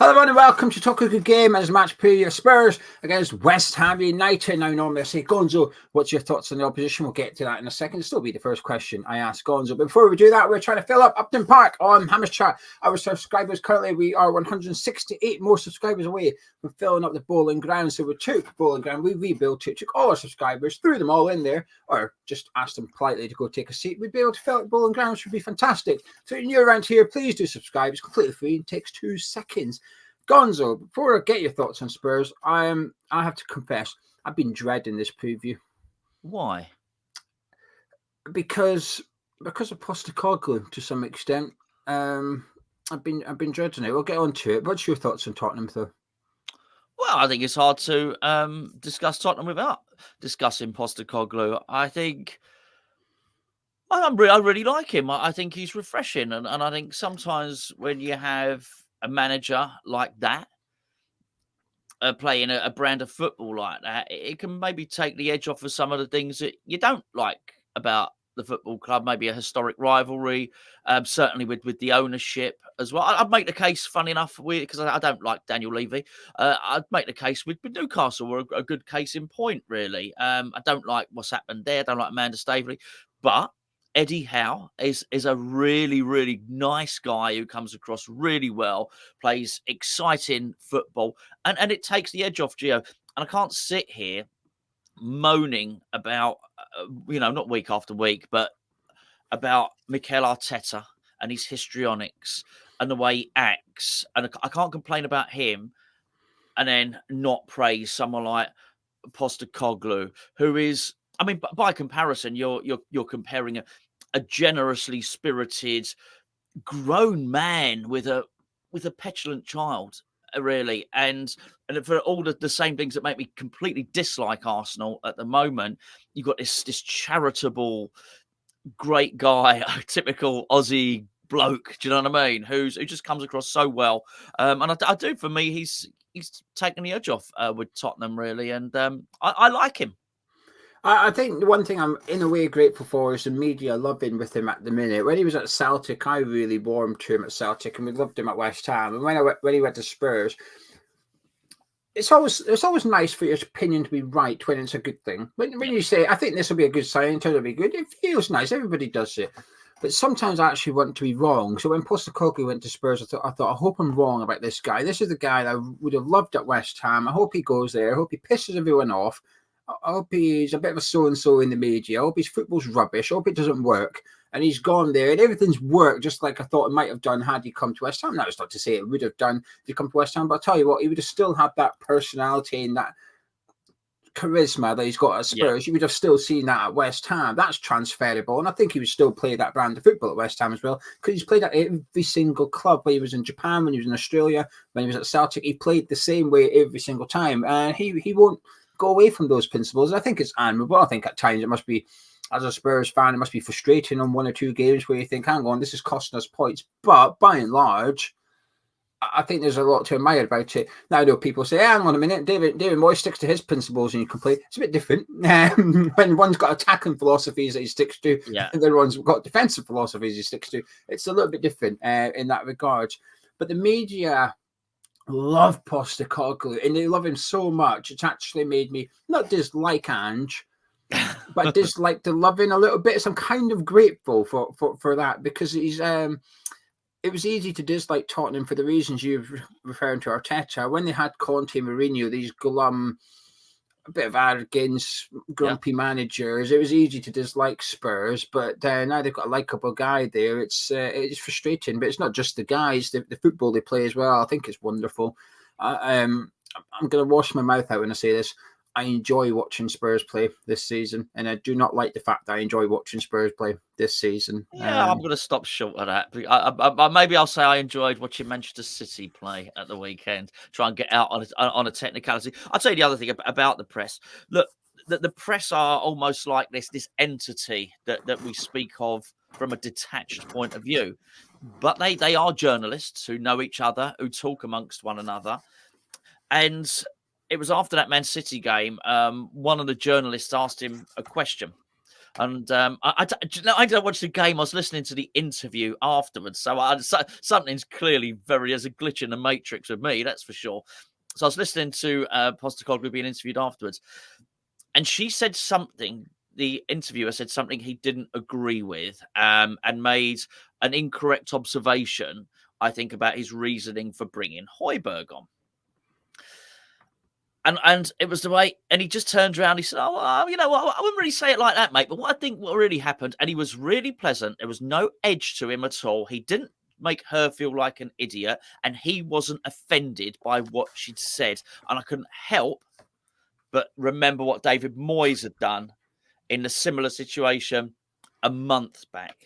Hello everyone and welcome to TOTWHU Game as match preview of Spurs against West Ham United. Now normally I say, Gonzo, what's your thoughts on the opposition? We'll get to that in a second. It'll still be the first question I ask Gonzo. But before we do that, we're trying to fill up Upton Park on Hammers Chat. Our subscribers currently, we are 168 more subscribers away from filling up the bowling ground. So we took bowling ground, we rebuilt it, took all our subscribers, threw them all in there, or just asked them politely to go take a seat. We'd be able to fill up the bowling ground, which would be fantastic. So if you're new around here, please do subscribe. It's completely free and takes 2 seconds. Gonzo, before I get your thoughts on Spurs, I have to confess, I've been dreading this preview. Why? Because of Postecoglou to some extent. I've been dreading it. We'll get on to it. What's your thoughts on Tottenham, though? Well, I think it's hard to discuss Tottenham without discussing Postecoglou. I think I really like him. I think he's refreshing, and I think sometimes when you have a manager like that playing a brand of football like that, it can maybe take the edge off of some of the things that you don't like about the football club, maybe a historic rivalry, certainly with the ownership as well. I'd make the case, funny enough, because I don't like Daniel Levy, I'd make the case with Newcastle were a good case in point, really. I don't like what's happened there. I don't like Amanda Staveley, but Eddie Howe is a really, really nice guy who comes across really well, plays exciting football, and it takes the edge off Gio. And I can't sit here moaning about, not week after week, but about Mikel Arteta and his histrionics and the way he acts. And I can't complain about him and then not praise someone like Postecoglou, who is, I mean, by comparison, you're comparing a generously spirited, grown man with a petulant child, really, and for all the same things that make me completely dislike Arsenal at the moment, you've got this charitable, great guy, a typical Aussie bloke. Do you know what I mean? Who just comes across so well, and I do. For me, he's taken the edge off with Tottenham, really, and I like him. I think the one thing I'm in a way grateful for is the media loving with him at the minute. When he was at Celtic, I really warmed to him at Celtic, and we loved him at West Ham. And when he went to Spurs, it's always nice for your opinion to be right when it's a good thing. When you say, I think this will be a good sign, it'll be good, it feels nice. Everybody does it. But sometimes I actually want to be wrong. So when Postecoglou went to Spurs, I thought, I hope I'm wrong about this guy. This is the guy that I would have loved at West Ham. I hope he goes there. I hope he pisses everyone off. I hope he's a bit of a so-and-so in the media. I hope his football's rubbish. I hope it doesn't work. And he's gone there, and everything's worked just like I thought it might have done had he come to West Ham. That's not to say it would have done if he come to West Ham, but I'll tell you what, he would have still had that personality and that charisma that he's got at Spurs. You would have still seen that at West Ham. That's transferable, and I think he would still play that brand of football at West Ham as well, because he's played at every single club. When he was in Japan, when he was in Australia, when he was at Celtic, he played the same way every single time, and he won't go away from those principles. I think it's admirable. I think at times it must be, as a Spurs fan, it must be frustrating on 1 or 2 games where you think, hang on, this is costing us points. But by and large, I think there's a lot to admire about it. Now, I know people say, hang on a minute, David Moyes sticks to his principles and you can play. It's a bit different. When one's got attacking philosophies that he sticks to, and the other one's got defensive philosophies he sticks to. It's a little bit different in that regard. But the media love Postecoglou, and they love him so much. It's actually made me not dislike Ange, but dislike the loving a little bit. So I'm kind of grateful for that, because he's it was easy to dislike Tottenham for the reasons you're referring to Arteta. When they had Conte, Mourinho, these glum, a bit of arrogance, grumpy managers, it was easy to dislike Spurs. But now they've got a likeable guy there. It's frustrating, but it's not just the guys, the football they play as well. I think it's wonderful. I'm going to wash my mouth out when I say this. I enjoy watching Spurs play this season, and I do not like the fact that I enjoy watching Spurs play this season. Yeah, I'm going to stop short of that. Maybe I'll say I enjoyed watching Manchester City play at the weekend. Try and get out on a technicality. I'll tell you the other thing about the press. Look, the press are almost like this entity that we speak of from a detached point of view, but they are journalists who know each other, who talk amongst one another, and it was after that Man City game, one of the journalists asked him a question. And I don't watch the game. I was listening to the interview afterwards, so something's clearly there's a glitch in the matrix with me. That's for sure. So I was listening to Postecoglou being interviewed afterwards, and she said something. The interviewer said something he didn't agree with, and made an incorrect observation, I think, about his reasoning for bringing Højbjerg on. And it was the way, and he just turned around. He said, "Oh, well, you know what? I wouldn't really say it like that, mate. But what I think what really happened, and he was really pleasant. There was no edge to him at all. He didn't make her feel like an idiot, and he wasn't offended by what she'd said. And I couldn't help but remember what David Moyes had done in a similar situation a month back,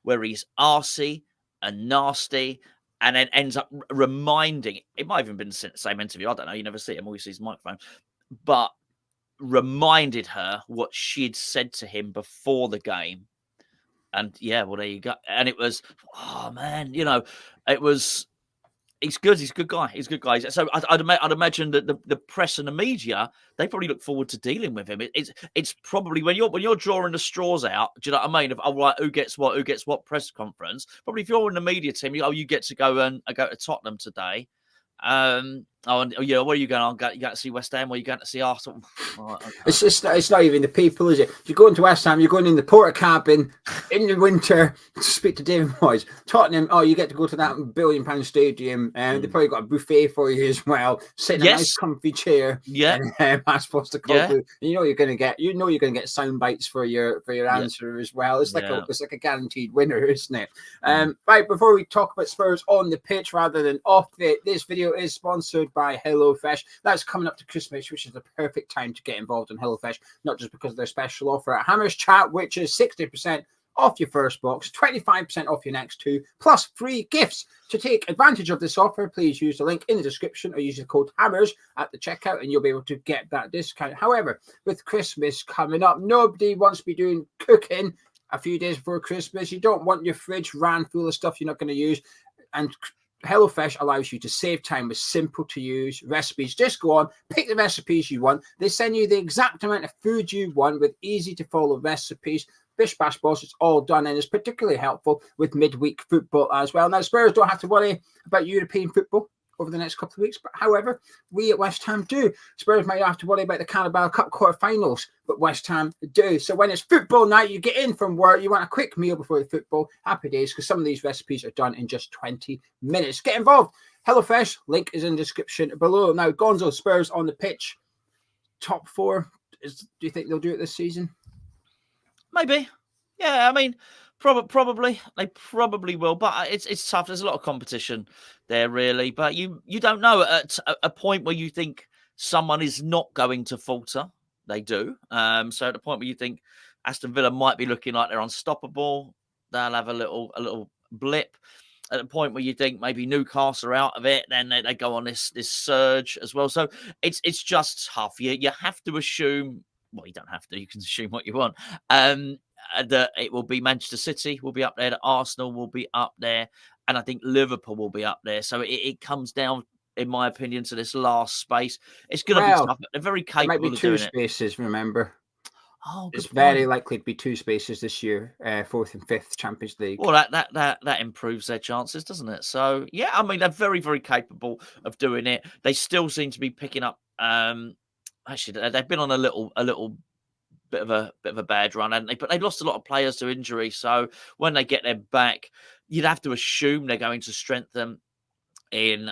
where he's arsey and nasty." And then ends up reminding, it might have even been the same interview, I don't know, you never see him, always sees his microphone, but reminded her what she'd said to him before the game. And yeah, well, there you go. And it was, oh man, it was, he's good. He's a good guy. He's a good guy. So I'd imagine that the press and the media, they probably look forward to dealing with him. It's probably when you're drawing the straws out. Do you know what I mean? Of right, who gets what press conference? Probably if you're in the media team, you get to go to Tottenham today. What are you going on? You going to see West Ham, or you going to see Arsenal? Oh, okay. It's not even the people, is it? If you're going to West Ham, you're going in the porter cabin in the winter to speak to David Moyes. Tottenham, you get to go to that £1 billion stadium, and they probably got a buffet for you as well. Sit in a nice comfy chair. Yeah, and ask Postecoglou. Yeah. You know you're going to get sound bites for your answer as well. It's like a guaranteed winner, isn't it? Right, before we talk about Spurs on the pitch rather than off it, this video is sponsored by HelloFresh. That's coming up to Christmas, which is the perfect time to get involved in HelloFresh, not just because of their special offer at Hammers Chat, which is 60% off your first box, 25% off your next two, plus free gifts. To take advantage of this offer, please use the link in the description or use the code HAMMERS at the checkout and you'll be able to get that discount. However, with Christmas coming up, nobody wants to be doing cooking a few days before Christmas. You don't want your fridge ran full of stuff you're not going to use. And HelloFresh allows you to save time with simple to use recipes. Just go on, pick the recipes you want. They send you the exact amount of food you want with easy to follow recipes. Bish bash boss, it's all done, and it's particularly helpful with midweek football as well. Now, Spurs don't have to worry about European football over the next couple of weeks, but however, we at West Ham do. Spurs might have to worry about the Carabao Cup quarterfinals, but West Ham do. So when it's football night, you get in from work, you want a quick meal before the football. Happy days, because some of these recipes are done in just 20 minutes. Get involved. HelloFresh, link is in the description below. Now, Gonzo, Spurs on the pitch, top four. Do you think they'll do it this season? Maybe. Yeah, I mean, probably. They probably will, but it's tough. There's a lot of competition there, really. But you don't know. At a point where you think someone is not going to falter, they do. So at the point where you think Aston Villa might be looking like they're unstoppable, they'll have a little blip. At the point where you think maybe Newcastle are out of it, then they go on this surge as well. So it's just tough. You have to assume. Well, you don't have to. You can assume what you want. That it will be Manchester City will be up there. That Arsenal will be up there. And I think Liverpool will be up there. So it comes down, in my opinion, to this last space. It's going to be tough. They're very capable of doing it. Might be two spaces, remember. Oh, it's very likely to be two spaces this year, 4th and 5th Champions League. Well, that improves their chances, doesn't it? So, yeah, I mean, they're very, very capable of doing it. They still seem to be picking up... Actually, they've been on a little bit of a bad run, haven't they? But they lost a lot of players to injury. So when they get them back, you'd have to assume they're going to strengthen in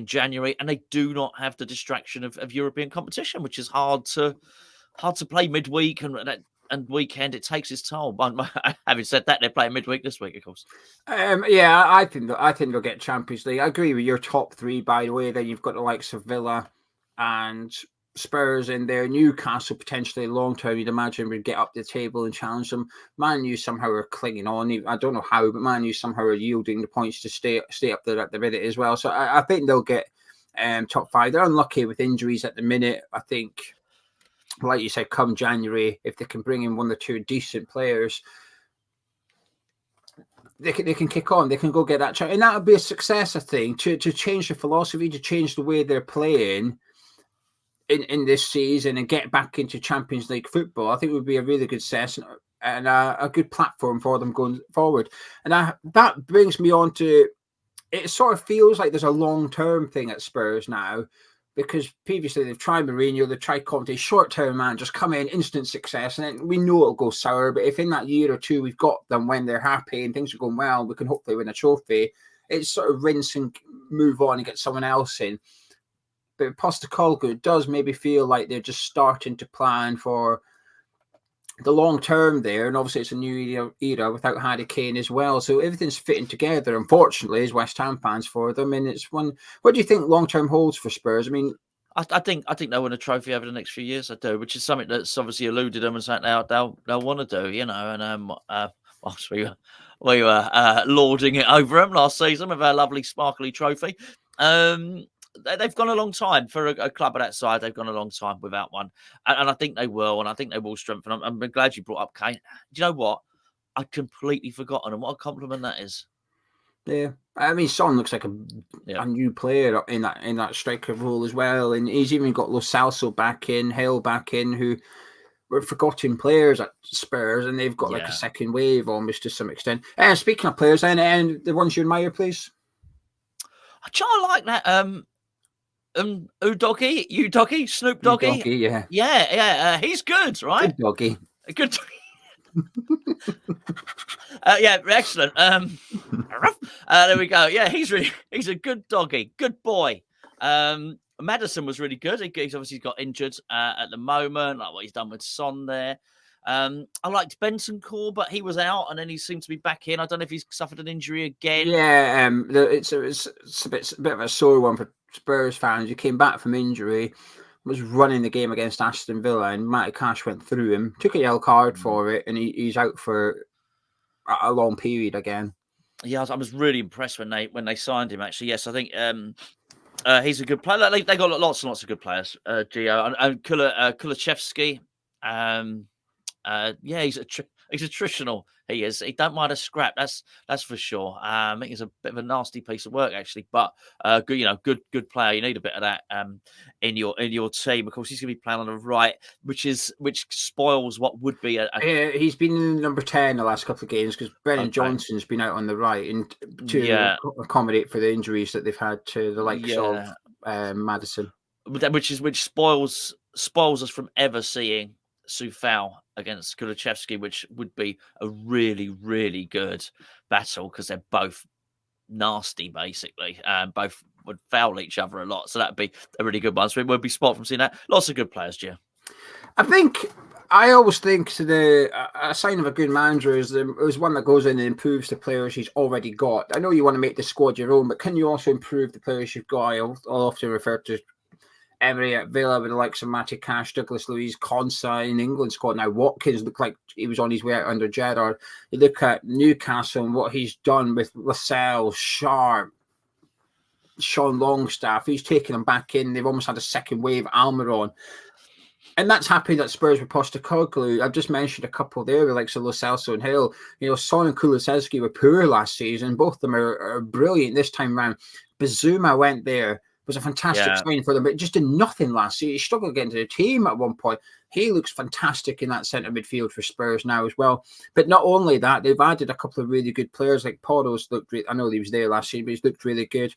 January, and they do not have the distraction of European competition, which is hard to play midweek and weekend. It takes its toll. Having said that, they're playing midweek this week, of course. Yeah, I think they'll get Champions League. I agree with your top three. By the way, then you've got the likes of Villa and Spurs in there. Newcastle potentially long term, you'd imagine, would get up the table and challenge them. Man U somehow are clinging on. I don't know how, but Man U somehow are yielding the points to stay up there at the minute as well. So I think they'll get top five. They're unlucky with injuries at the minute. I think, like you said, come January, if they can bring in one or two decent players, they can kick on. They can go get that chance, and that would be a success, I think, to change the philosophy, to change the way they're playing in this season and get back into Champions League football. I think it would be a really good success. and a good platform for them going forward. And that brings me on to, it sort of feels like there's a long-term thing at Spurs now, because previously they've tried Mourinho, they've tried Conte, short-term man, just come in, instant success, and then we know it'll go sour. But if in that year or two we've got them when they're happy and things are going well, we can hopefully win a trophy. It's sort of rinse and move on and get someone else in. But Postecoglou does maybe feel like they're just starting to plan for the long term there, and obviously it's a new era without Harry Kane as well, so everything's fitting together, unfortunately, as West Ham fans for them. And it's one. What do you think long term holds for Spurs? I mean, I think they'll win a trophy over the next few years. I do, which is something that's obviously eluded them and something they'll want to do, you know. And whilst we were lauding it over them last season with our lovely sparkly trophy, they've gone a long time for a club of that side. They've gone a long time without one, and I think they will, and I think they will strengthen. I'm glad you brought up Kane. Do you know what? I'd completely forgotten, and what a compliment that is. Yeah, I mean, Son looks like a new player in that striker role as well, and he's even got Lo Celso back in, Hale back in, who were forgotten players at Spurs, and they've got like a second wave almost to some extent. Speaking of players, and the ones you admire, please. I like that. Udogie, Snoop Doggy. Yeah. He's good, right? Good doggy. Good. Yeah, excellent. There we go. Yeah, he's a good doggy, good boy. Maddison was really good. He's obviously got injured at the moment, like what he's done with Son there. I liked Bentancur, but he was out, and then he seemed to be back in. I don't know if he's suffered an injury again. Yeah, it's a bit of a sore one for Spurs fans. He came back from injury, was running the game against Aston Villa, and Matty Cash went through him, took a yellow card for it, and he's out for a long period again. Yeah, I was really impressed when they signed him. Actually, yes, I think he's a good player. They got lots and lots of good players. Gio and Kulachevsky. He's attritional. He is. He don't mind a scrap. That's for sure. I think it's a bit of a nasty piece of work actually, but good player. You need a bit of that in your team. Of course, he's going to be playing on the right, which spoils what would be he's been in number 10 the last couple of games because Brennan Johnson's been out on the right, and to accommodate for the injuries that they've had to the likes of Maddison, which spoils us from ever seeing Soufal against Kulachevsky, which would be a really, really good battle because they're both nasty, basically. Both would foul each other a lot, so that'd be a really good one. So it would be spot from seeing that. Lots of good players, Gio. I always think a sign of a good manager is one that goes in and improves the players he's already got. I know you want to make the squad your own, but can you also improve the players you've got? I'll often refer to Emery at Villa with the likes of Matty Cash, Douglas Luiz, Konsa in England squad. Now Watkins looked like he was on his way out under Gerrard. You look at Newcastle and what he's done with Lascelles, Sharp, Sean Longstaff. He's taken them back in. They've almost had a second wave, Almiron. And that's happened at Spurs with Postecoglou. I've just mentioned a couple there, the likes of Lo Celso and Hill. Son and Kulusevski were poor last season. Both of them are brilliant this time round. Zouma went there. Was a fantastic signing for them, but just did nothing last season. He struggled to get into the team at one point. He looks fantastic in that centre midfield for Spurs now as well. But not only that, they've added a couple of really good players like Poros looked great. I know he was there last year, but he's looked really good.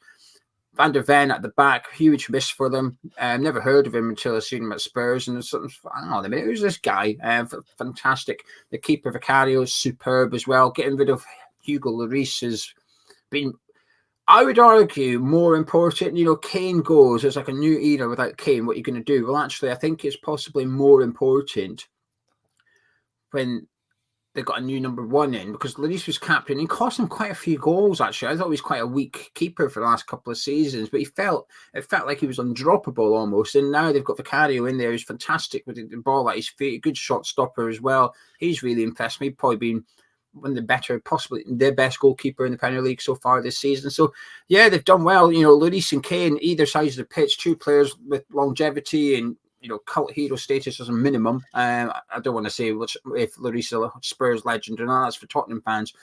Van der Ven at the back, huge miss for them. Never heard of him until I seen him at Spurs, and I don't know, who's this guy? Fantastic. The keeper Vicario is superb as well. Getting rid of Hugo Lloris has been, I would argue, more important. Kane goes. There's like a new era without Kane. What are you going to do? Well, actually, I think it's possibly more important when they got a new number one in, because Lloris was captain. He cost him quite a few goals, actually. I thought he was quite a weak keeper for the last couple of seasons, but it felt like he was undroppable almost. And now they've got Vicario in there, who's fantastic with the ball at his feet, a good shot stopper as well. He's really impressed me. Probably been one of the better, possibly their best goalkeeper in the Premier League so far this season. So, yeah, they've done well. Lloris and Kane, either side of the pitch, two players with longevity and, cult hero status as a minimum. I don't want to say if Lloris is a Spurs legend or not. That's for Tottenham fans.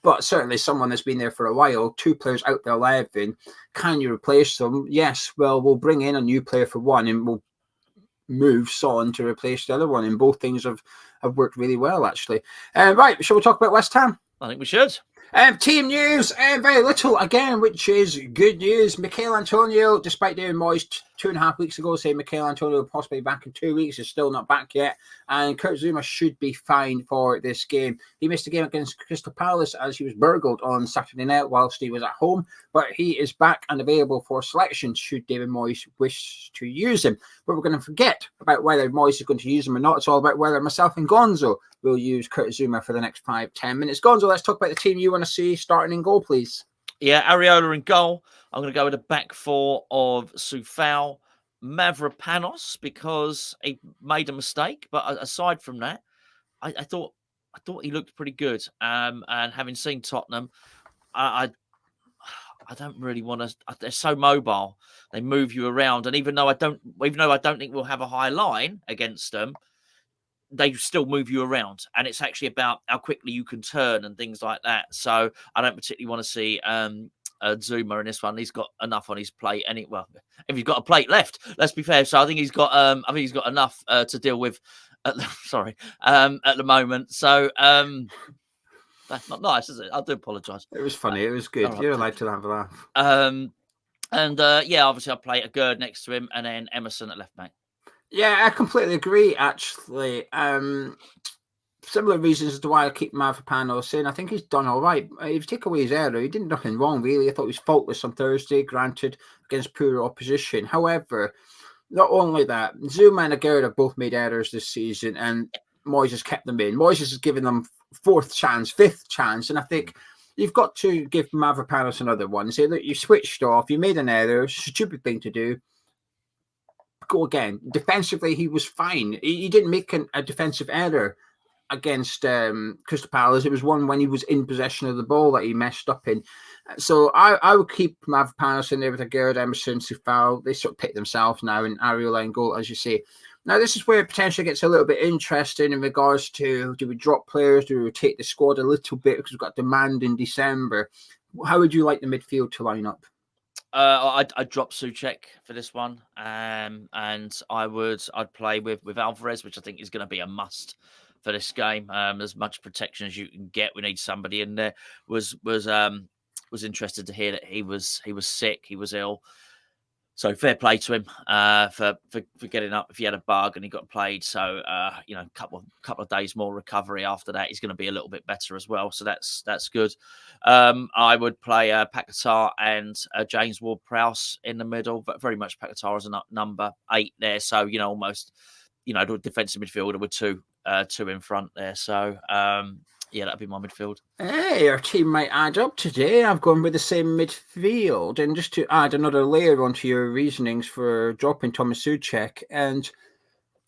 But certainly someone that's been there for a while. Two players out there 11. Can you replace them? Yes. Well, we'll bring in a new player for one and we'll move Son to replace the other one, and both things have have worked really well, actually. Right, shall we talk about West Ham? I think we should. Team news, very little again, which is good news. Mikel Antonio, despite David Moyes 2.5 weeks ago saying Mikel Antonio will possibly be back in 2 weeks, is still not back yet. And Kurt Zouma should be fine for this game. He missed a game against Crystal Palace as he was burgled on Saturday night whilst he was at home. But he is back and available for selection should David Moyes wish to use him. But we're going to forget about whether Moyes is going to use him or not. It's all about whether myself and Gonzo will use Kurt Zouma for the next 5-10 minutes. Gonzo, let's talk about the team you want to see starting in goal, please. Yeah, Areola in goal. I'm going to go with a back four of Soufal, Mavropanos, because he made a mistake. But aside from that, I thought he looked pretty good. And having seen Tottenham, I don't really want to. They're so mobile; they move you around. And even though I don't think we'll have a high line against them, they still move you around, and it's actually about how quickly you can turn and things like that. So I don't particularly want to see Zouma in this one. He's got enough on his plate, and if he's got a plate left, let's be fair. So I think he's got enough to deal with. At the moment. So that's not nice, is it? I do apologise. It was funny. It was good. Right. You're allowed to have a laugh. Obviously I'll play a Gerd next to him, and then Emerson at left back. Yeah, I completely agree, actually. Similar reasons as to why I keep Mavropanos in. I think he's done all right. If you take away his error, he did nothing wrong, really. I thought he was faultless on Thursday, granted, against poor opposition. However, not only that, Zouma and Aguerd have both made errors this season, and Moyes has kept them in. Moyes has given them fifth chance, and I think you've got to give Mavropanos another one. Say, look, you switched off, you made an error, stupid thing to do. Go again. Defensively, he was fine. He didn't make a defensive error against Crystal Palace. It was one when he was in possession of the ball that he messed up in. So I would keep Mavropanos in there with Aguerd, Emerson, Soufal. They sort of pick themselves now in Areola and goal, as you say. Now, this is where it potentially gets a little bit interesting in regards to, do we drop players? Do we rotate the squad a little bit because we've got demand in December? How would you like the midfield to line up? I'd drop Souček for this one, and I'd play with Alvarez, which I think is going to be a must for this game. As much protection as you can get. We need somebody in there. Was interested to hear that he was sick, he was ill. So fair play to him for getting up. If he had a bug and he got played, so a couple of days more recovery after that, he's going to be a little bit better as well. So that's good. I would play Paquetá and James Ward-Prowse in the middle, but very much Paquetá as a number 8 there. So almost the defensive midfielder with two in front there. So that'd be my midfield. Hey, our team might add up today. I've gone with the same midfield. And just to add another layer onto your reasonings for dropping Thomas Souček, and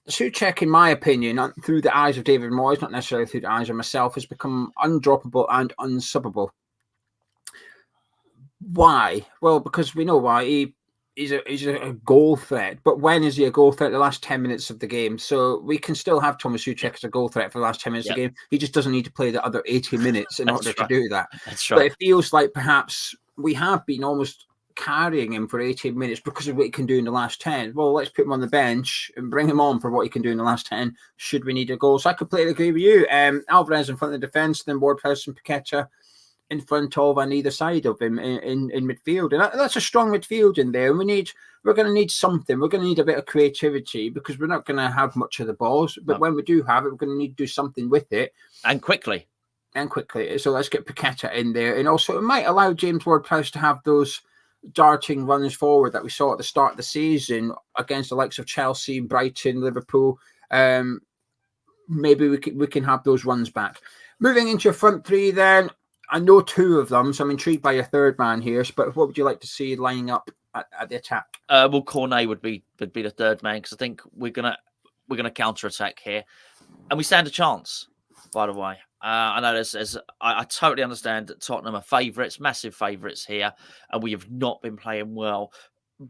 Souček, in my opinion, through the eyes of David Moyes, not necessarily through the eyes of myself, has become undroppable and unsubbable. Why? Well, because we know why. He's a goal threat, but when is he a goal threat? The last 10 minutes of the game. So we can still have Thomas Souček as a goal threat for the last 10 minutes of the game. He just doesn't need to play the other 80 minutes in order to do that. That's right. But it feels like perhaps we have been almost carrying him for 18 minutes because of what he can do in the last 10. Well, let's put him on the bench and bring him on for what he can do in the last 10 should we need a goal. So I completely agree with you. Alvarez in front of the defence, then Ward-Prowse and Paquetá in front of on either side of him in midfield. And that's a strong midfield in there. And we're going to need something. We're going to need a bit of creativity because we're not going to have much of the balls. But when we do have it, we're going to need to do something with it. And quickly. So let's get Paquetá in there. And also it might allow James Ward-Prowse to have those darting runs forward that we saw at the start of the season against the likes of Chelsea, Brighton, Liverpool. Maybe we can have those runs back. Moving into your front three then, I know 2 of them, so I'm intrigued by your third man here. But what would you like to see lining up at the attack? Well, Cornet would be the third man because I think we're gonna counter attack here, and we stand a chance. By the way, I know I totally understand that Tottenham are favourites, massive favourites here, and we have not been playing well.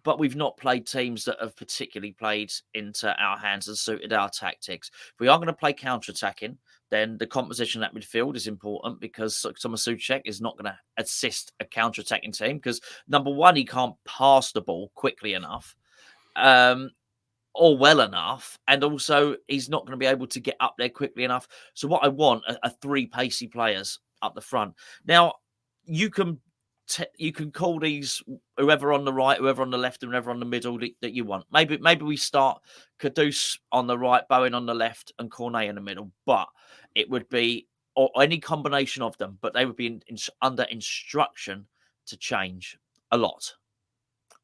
But we've not played teams that have particularly played into our hands and suited our tactics. If we are going to play counter-attacking, then the composition at midfield is important because Thomas Souček is not going to assist a counter-attacking team because, number one, he can't pass the ball quickly enough. all well enough, and also he's not going to be able to get up there quickly enough. So what I want are three pacey players up the front. Now you can call these whoever on the right, whoever on the left, and whoever on the middle that you want. Maybe we start Kudus on the right, Bowen on the left, and Cornet in the middle. But it would be or any combination of them. But they would be under instruction to change a lot.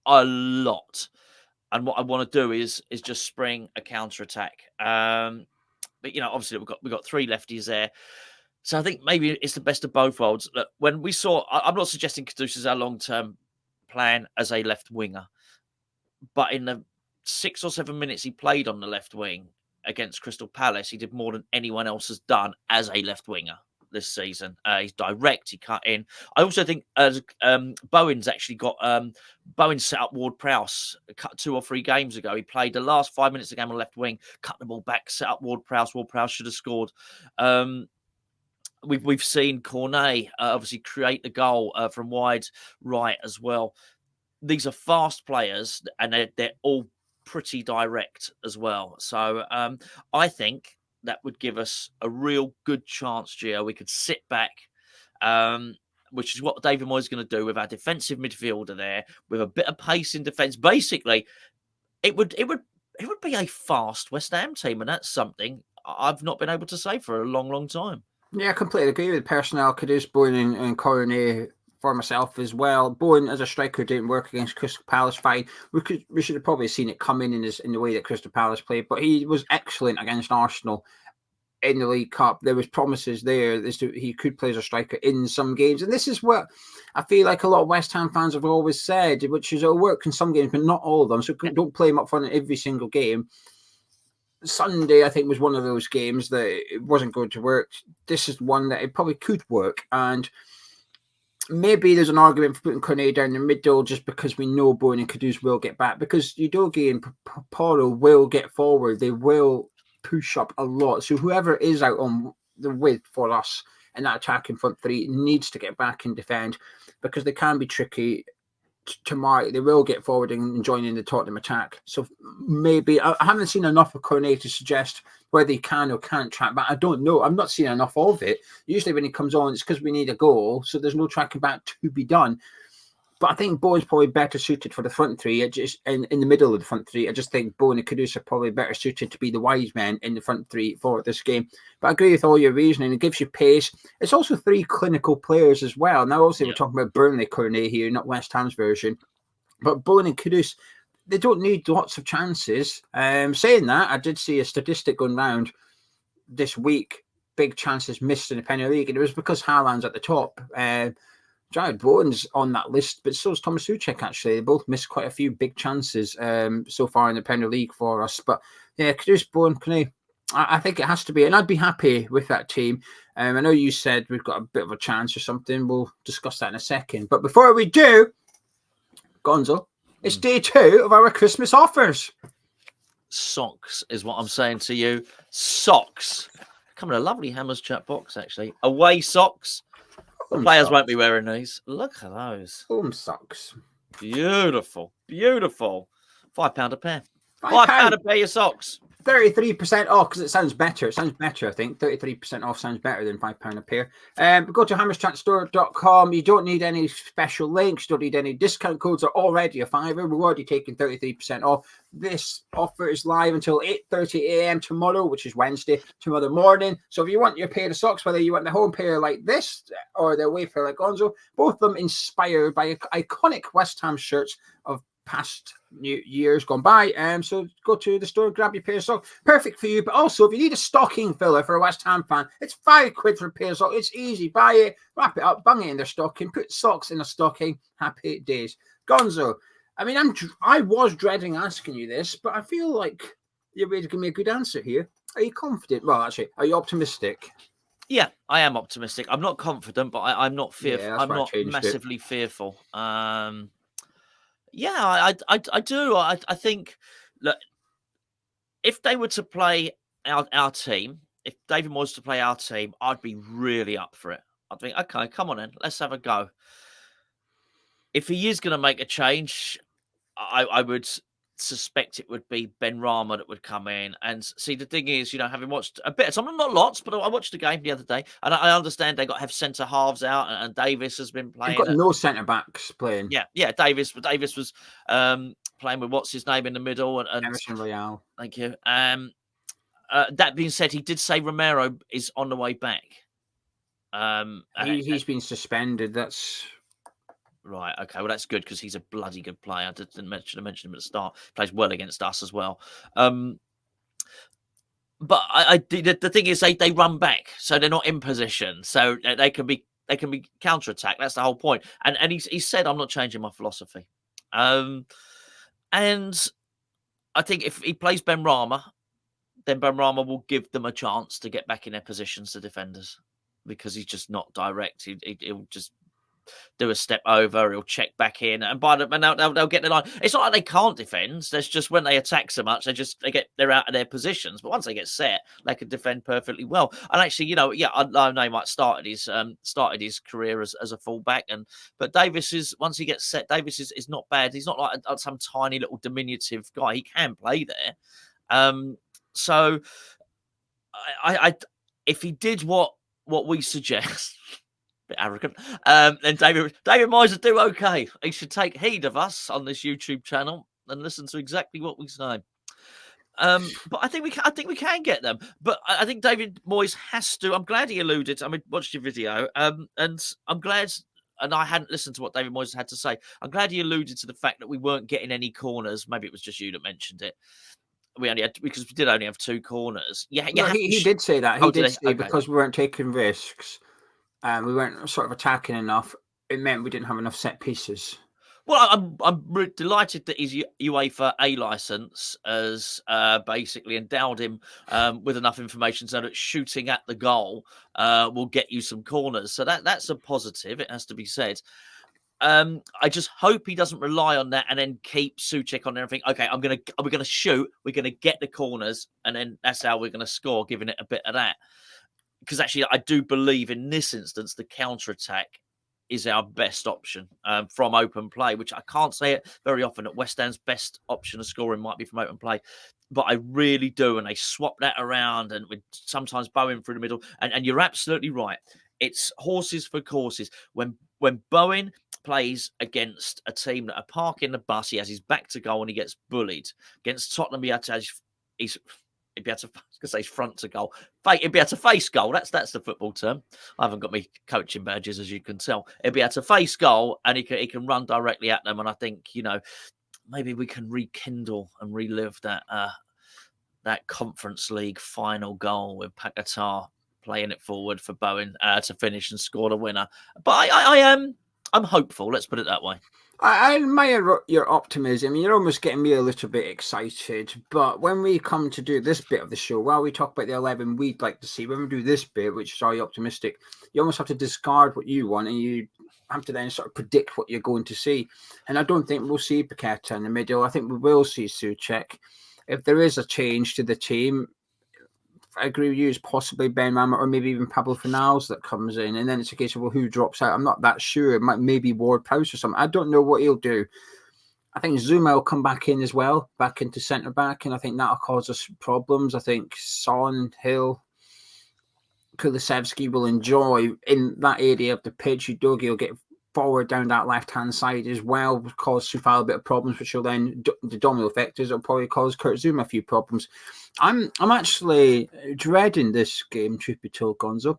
And what I want to do is just spring a counter attack. But obviously we've got three lefties there, so I think maybe it's the best of both worlds. Look, when we saw, I'm not suggesting Kudus is our long term plan as a left winger, but in the 6 or 7 minutes he played on the left wing against Crystal Palace, he did more than anyone else has done as a left winger this season. He's direct, he cut in. I also think Bowen's actually got Bowen set up Ward-Prowse 2 or 3 games ago. He played the last 5 minutes of the game on left wing, cut the ball back, set up Ward-Prowse. Ward-Prowse should have scored. We've seen Cornet obviously create the goal from wide right as well. These are fast players, and they're all pretty direct as well. So I think that would give us a real good chance, Gio. We could sit back, which is what David Moyes is going to do with our defensive midfielder there, with a bit of pace in defence. Basically, it would be a fast West Ham team, and that's something I've not been able to say for a long, long time. Yeah, I completely agree with personnel. Kudus, Bowen, and Cornet for myself as well. Bowen as a striker didn't work against Crystal Palace fine. We should have probably seen it coming in the way that Crystal Palace played, but he was excellent against Arsenal in the League Cup. There was promises there as to he could play as a striker in some games, and this is what I feel like a lot of West Ham fans have always said, which is it'll work in some games, but not all of them. So don't play him up front in every single game. Sunday, I think, was one of those games that it wasn't going to work. This is one that it probably could work, and maybe there's an argument for putting Cornet down the middle just because we know Bowen and Kudus will get back, because Udogie and Poro will get forward. They will push up a lot. So whoever is out on the width for us in that attacking front three needs to get back and defend, because they can be tricky to mark. They will get forward and join in the Tottenham attack. So maybe I haven't seen enough of Cornet to suggest whether he can or can't track back. I don't know. I'm not seeing enough of it. Usually when he comes on, it's because we need a goal, so there's no tracking back to be done. But I think Bowen's probably better suited for the front three. Just in the middle of the front three, I just think Bowen and Kudus are probably better suited to be the wise men in the front three for this game. But I agree with all your reasoning. It gives you pace. It's also 3 clinical players as well. Now, obviously, we're talking about Burnley Cornet here, not West Ham's version. But Bowen and Kudus, they don't need lots of chances. Saying that, I did see a statistic going round this week, big chances missed in the Premier League, and it was because Haaland's at the top. Jared Bowen's on that list, but so is Thomas Souček, actually. They both missed quite a few big chances so far in the Premier League for us. But yeah, Kudus, Bowen, Cornet, I think it has to be, and I'd be happy with that team. I know you said we've got a bit of a chance or something. We'll discuss that in a second. But before we do, Gonzo, it's day 2 of our Christmas offers. Socks is what I'm saying to you. Socks. Come in a lovely Hammers chat box, actually. Away socks. The players won't be wearing these. Look at those. Home socks. Beautiful. Beautiful. £5 a pair. £5 a pair your socks. 33% off, because it sounds better. It sounds better, I think. 33% off sounds better than £5 a pair. Go to hammerschatstore.com. You don't need any special links. You don't need any discount codes. They're already a fiver. We're already taking 33% off. This offer is live until 8:30 a.m. tomorrow, which is Wednesday, tomorrow morning. So if you want your pair of socks, whether you want the home pair like this or the away pair like Gonzo, both of them inspired by iconic West Ham shirts of past years gone by. So go to the store, grab your pair of socks. Perfect for you. But also, if you need a stocking filler for a West Ham fan, it's £5 for a pair of socks. It's easy. Buy it, wrap it up, bung it in their stocking, put socks in a stocking. Happy days. Gonzo, I mean, I was dreading asking you this, but I feel like you're ready to give me a good answer here. Are you confident? Well, actually, are you optimistic? Yeah, I am optimistic. I'm not confident, but I'm not fearful. Yeah, I'm not massively fearful. Yeah, I do. I think, look, if they were to play our team, if David Moyes was to play our team, I'd be really up for it. I'd think, okay, come on then, let's have a go. If he is going to make a change, I would suspect it would be Ben Rama that would come in. And see, the thing is, having watched a bit of time, not lots, but I watched the game the other day, and I understand they got to have centre halves out, and Davis has been playing. They've got no centre backs playing. Yeah. Davis was playing with what's his name in the middle, and Emerson Royale. Thank you. That being said, he did say Romero is on the way back. He's been suspended. That's right. Okay, well that's good because he's a bloody good player. I didn't mention him at the start. Plays well against us as well. But the thing is, they run back, so they're not in position, so they can be counter-attacked. That's the whole point. And he said, I'm not changing my philosophy. And I think if he plays Ben Rama, then Ben Rama will give them a chance to get back in their positions, the defenders, because he's just not direct. He'll just do a step over, he'll check back in, and they'll get the line. It's not like they can't defend. That's just when they attack so much, they're out of their positions. But once they get set, they can defend perfectly well. And actually, I know he might started his career as a fullback, but Davis is, once he gets set, Davis is not bad. He's not like some tiny little diminutive guy. He can play there. So I if he did what we suggest. Bit arrogant. Then David Moyes would do okay. He should take heed of us on this YouTube channel and listen to exactly what we say. But I think we can get them. But I think David Moyes has to. I'm glad he alluded. I watched your video, and I'm glad. And I hadn't listened to what David Moyes had to say. I'm glad he alluded to the fact that we weren't getting any corners. Maybe it was just you that mentioned it. Because we did only have 2 corners. Yeah, he did say that. He did say okay. Because we weren't taking risks. We weren't sort of attacking enough. It meant we didn't have enough set pieces. Well, I'm delighted that his UEFA A license has basically endowed him with enough information so that shooting at the goal will get you some corners. So that's a positive. It has to be said. I just hope he doesn't rely on that and then keep Souček on everything. Okay, we're gonna shoot. We're gonna get the corners, and then that's how we're gonna score. Giving it a bit of that. Because actually, I do believe in this instance, the counter-attack is our best option from open play, which I can't say it very often. That West Ham's best option of scoring might be from open play. But I really do. And they swap that around and with sometimes Bowen through the middle. And you're absolutely right. It's horses for courses. When Bowen plays against a team that are parking the bus, he has his back to goal and he gets bullied. Against Tottenham, he'd be able to, I was going to say front to goal. He'd be able to face goal. That's the football term. I haven't got my coaching badges, as you can tell. He'd be able to face goal, and he can run directly at them. And I think, maybe we can rekindle and relive that Conference League final goal with Paquetá playing it forward for Bowen to finish and score the winner. But I'm hopeful. Let's put it that way. I admire your optimism. You're almost getting me a little bit excited. But when we come to do this bit of the show, while we talk about the 11 we'd like to see, when we do this bit, which is very optimistic, you almost have to discard what you want and you have to then sort of predict what you're going to see. And I don't think we'll see Paquetá in the middle. I think we will see Souček. If there is a change to the team, I agree with you, it's possibly Ben Rama or maybe even Pablo Fornals that comes in. And then it's a case of, well, who drops out? I'm not that sure. It might maybe Ward-Prowse or something. I don't know what he'll do. I think Zouma will come back in as well, back into centre-back, and I think that'll cause us problems. I think Son, Hill, Kulusevski will enjoy in that area of the pitch. Udogie will get forward down that left-hand side as well, will cause Soufal a bit of problems, which will then, the domino effect is it'll probably cause Kurt Zouma a few problems. I'm actually dreading this game, truth be told, Gonzo.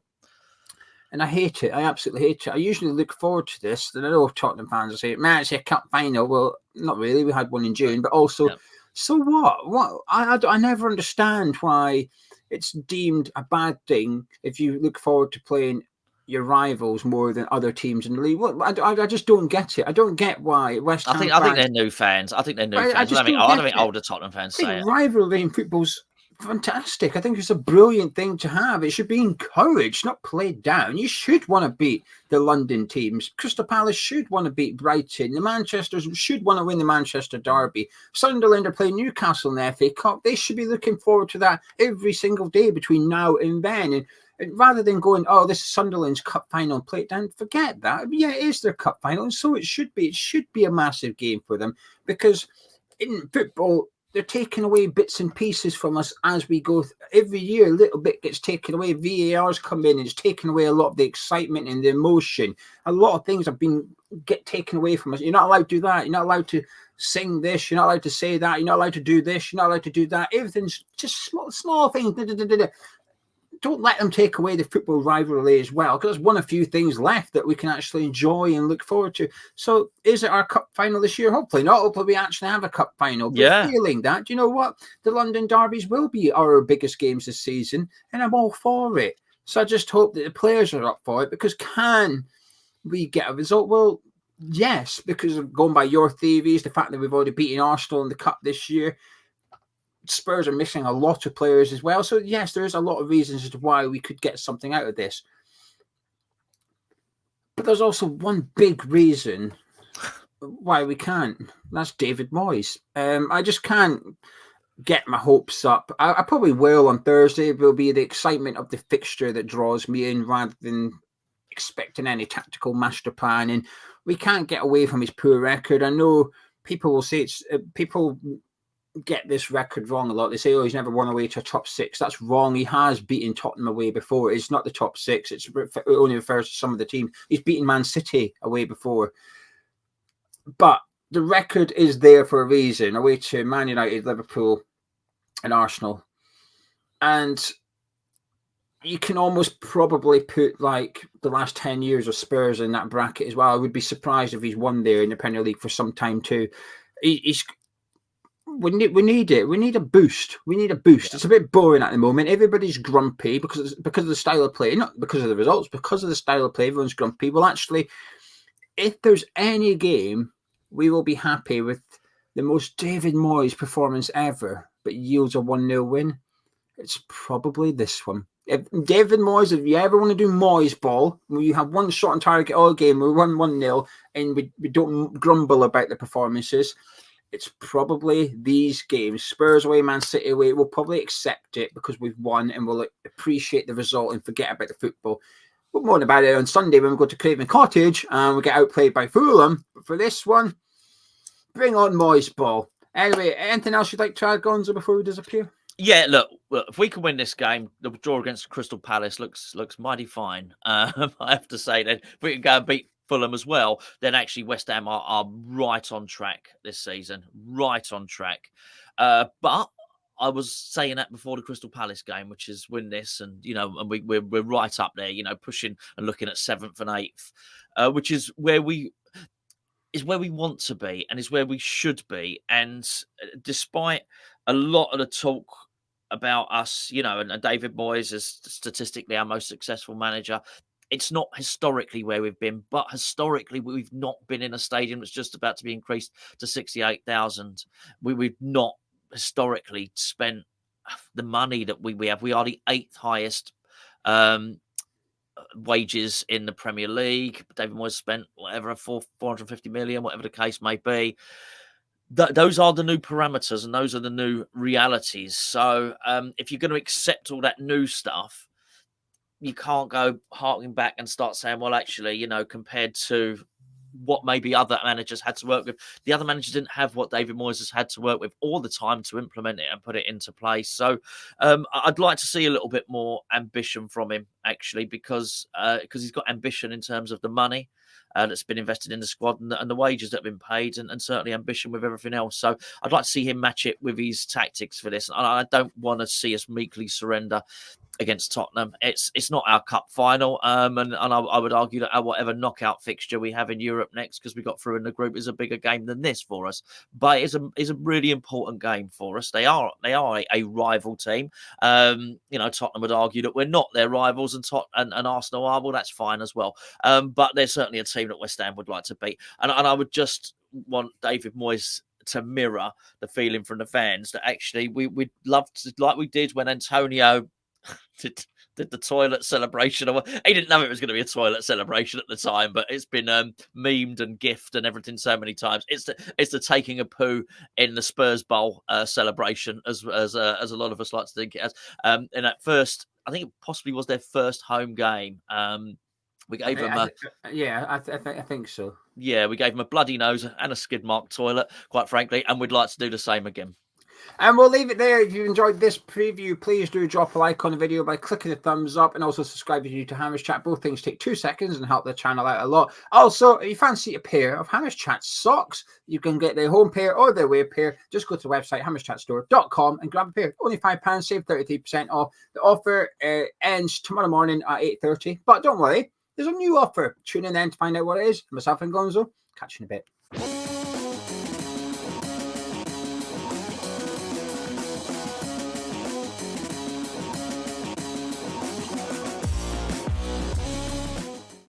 And I hate it. I absolutely hate it. I usually look forward to this. And I know Tottenham fans will say, man, it's a cup final. Well, not really. We had one in June. But also, So what? What? I never understand why it's deemed a bad thing if you look forward to playing your rivals more than other teams in the league. Well, I just don't get it. I don't get why West Ham. I think they're new fans. I think they're new fans. I don't think older Tottenham fans say it. Rivalry in football's fantastic. I think it's a brilliant thing to have. It should be encouraged, not played down. You should want to beat the London teams. Crystal Palace should want to beat Brighton. The Manchesters should want to win the Manchester Derby. Sunderland are playing Newcastle in the FA Cup. They should be looking forward to that every single day between now and then. And rather than going, oh, this is Sunderland's cup final, play it down, forget that. Yeah, it is their cup final, and so it should be. It should be a massive game for them because in football, they're taking away bits and pieces from us as we go. Every year, a little bit gets taken away. VAR's come in and it's taken away a lot of the excitement and the emotion. A lot of things have been taken away from us. You're not allowed to do that. You're not allowed to sing this. You're not allowed to say that. You're not allowed to do this. You're not allowed to do that. Everything's just small things. Don't let them take away the football rivalry as well, because there's one of few things left that we can actually enjoy and look forward to. So is it our cup final this year? Hopefully not. Hopefully we actually have a cup final. But feeling that, do you know what? The London derbies will be our biggest games this season, and I'm all for it. So I just hope that the players are up for it, because can we get a result? Well, yes, because of going by your theories, the fact that we've already beaten Arsenal in the cup this year, Spurs are missing a lot of players as well. So, yes, there is a lot of reasons as to why we could get something out of this. But there's also one big reason why we can't. That's David Moyes. I just can't get my hopes up. I probably will on Thursday. It will be the excitement of the fixture that draws me in rather than expecting any tactical master plan. And we can't get away from his poor record. I know people will say it's people get this record wrong a lot. They say, oh, he's never won away to a top six. That's wrong. He has beaten Tottenham away before. It's not the top six. It only refers to some of the team. He's beaten Man City away before. But the record is there for a reason. Away to Man United, Liverpool and Arsenal. And you can almost probably put like the last 10 years of Spurs in that bracket as well. I would be surprised if he's won there in the Premier League for some time too. We need it. We need a boost. We need a boost. Yeah. It's a bit boring at the moment. Everybody's grumpy because of the style of play, not because of the results, because of the style of play. Everyone's grumpy. Well, actually, if there's any game, we will be happy with the most David Moyes performance ever, but yields a 1-0 win. It's probably this one. If David Moyes, if you ever want to do Moyes ball, where you have one shot on target all game, we won 1-0, and we don't grumble about the performances, it's probably these games. Spurs away, Man City away. We'll probably accept it because we've won and we'll appreciate the result and forget about the football. We'll moan about it on Sunday when we go to Craven Cottage and we get outplayed by Fulham. But for this one, bring on Moyes ball. Anyway, anything else you'd like to add, Gonzo, before we disappear? Yeah, look, if we can win this game, the draw against Crystal Palace looks mighty fine. I have to say that if we can go and beat Fulham as well, then actually West Ham are right on track this season, right on track. But I was saying that before the Crystal Palace game, which is win this, and and we're right up there, pushing and looking at 7th and 8th, which is where we want to be and is where we should be. And despite a lot of the talk about us, and David Moyes is statistically our most successful manager, it's not historically where we've been, but historically we've not been in a stadium that's just about to be increased to 68,000. We've not historically spent the money that we have. We are the 8th highest wages in the Premier League. David Moyes spent whatever 450 million, whatever the case may be. Those are the new parameters and those are the new realities. So if you're going to accept all that new stuff, you can't go harking back and start saying, well, actually, compared to what maybe other managers had to work with, the other managers didn't have what David Moyes has had to work with all the time to implement it and put it into place. So I'd like to see a little bit more ambition from him, actually, because he's got ambition in terms of the money that's been invested in the squad and the wages that have been paid, and certainly ambition with everything else. So I'd like to see him match it with his tactics for this. And I don't want to see us meekly surrender against Tottenham. It's not our cup final, and I would argue that our whatever knockout fixture we have in Europe next, because we got through in the group, is a bigger game than this for us. But it's a really important game for us. They are a rival team. Tottenham would argue that we're not their rivals, and Arsenal are. Well, that's fine as well. But they're certainly a team that West Ham would like to beat, and I would just want David Moyes to mirror the feeling from the fans that actually we'd love to, like we did when Antonio did the toilet celebration. He didn't know it was going to be a toilet celebration at the time, but it's been memed and gifted and everything so many times. It's the taking a poo in the Spurs Bowl celebration, as a lot of us like to think it as. And at first, I think it possibly was their first home game We gave him a I think so. yeah, we gave him a bloody nose and a skid mark toilet, quite frankly, and we'd like to do the same again. And we'll leave it there. If you enjoyed this preview, please do drop a like on the video by clicking the thumbs up, and also subscribe if you're new to Hammers Chat. Both things take 2 seconds and help the channel out a lot. Also, if you fancy a pair of Hammers Chat socks, you can get their home pair or their away pair. Just go to the website hammerschatstore.com and grab a pair. Only £5, save 33% off. The offer ends tomorrow morning at 8:30. But don't worry, there's a new offer. Tune in then to find out what it is. Myself and Gonzo, catch you in a bit.